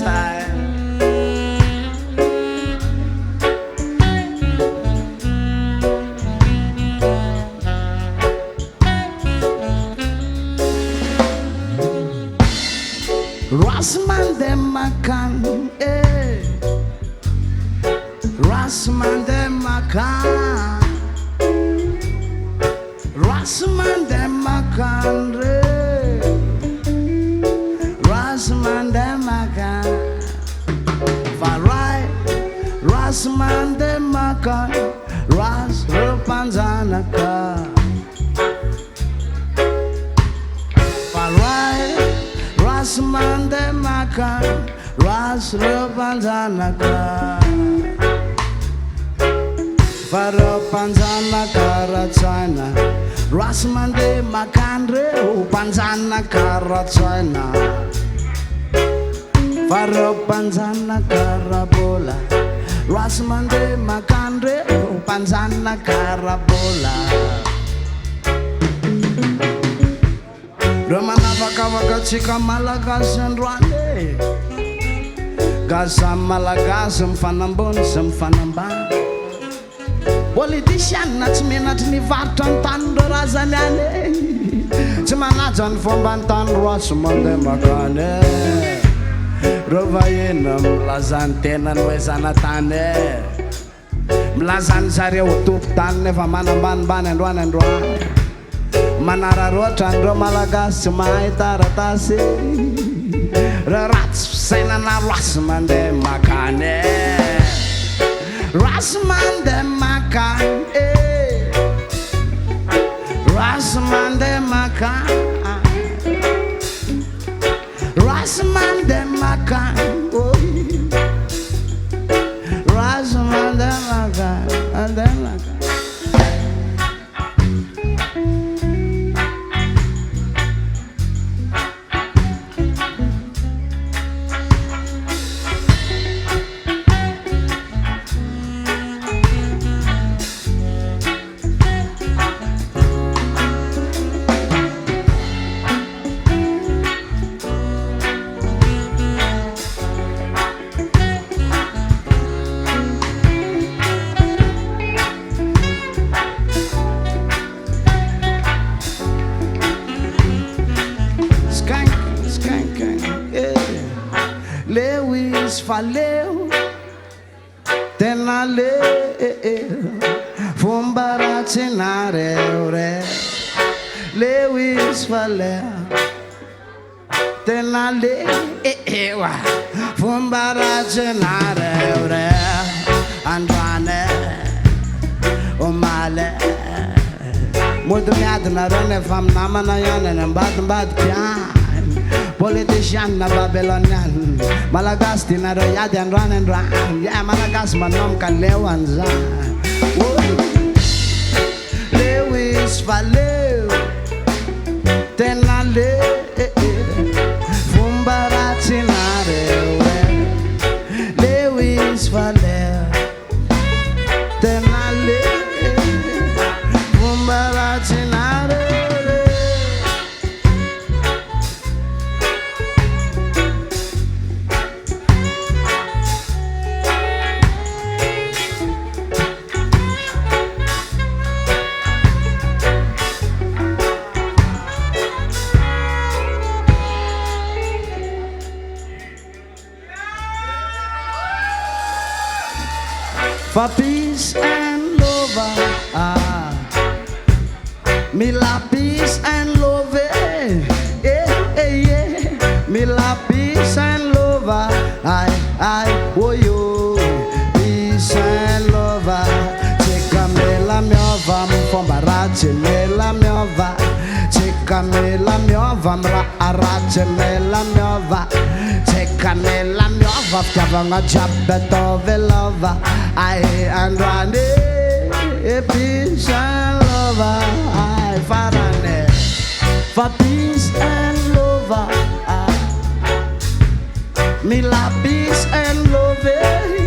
style. Rasman dem makan, Rasman dem makan, Rasman dem makan, Rasman dem makan, Farai, Rasman dem makan, Ras repanzanaka, Farai. Rasman dem makan, ras repanzanaka, Parapanzanaka ratsana. Rasman dem makan repanzanaka ratsana, Parapanzanaka rabola. Rasman dem makan repanzanaka rabola. Romana vaka chika malagas androane, Gaza malagas mfanambon mfanamba. Politician na tsy menatry nivarotra ny tany razany ane, tsy manaja ny fomba ny tany Rasman dem makan. Rovahina milazany tena ny hoe zanatany, milazany zareo tompo tany nefa manambanimbany androany androany. Manararoatra andreo malagasy tsy mahay taratasy, ratsy fisainana Rasman dem makan. Rasman dem makan, Rasman dem makan, Rasman dem makan, Rasman dem makan, dem makan. Lewis faleu, tenale, fomba ratsinare. Lewis faleu, tenale, fomba ratsinare. Androane, omale, muito miadana rone fam namana yana nambad pian. Politician na Babylonian, Malagas tinaro yadi androan androan. Yeah, Malagas manom kalewan zan. Lewis valeu, tenale, fumba ratsinare. Lewis valeu, tenale, fumba ratsinare. For peace and love, me la peace and love, me la peace and love, oh yo, peace and love, cheka me la miova, mfomba rache me la miova, cheka me la miova, mra arache me la miova, cheka me la miova, ftiavanga jabbeto lova. I and Rane, peace and love, I farane, for peace and love, me la peace and love.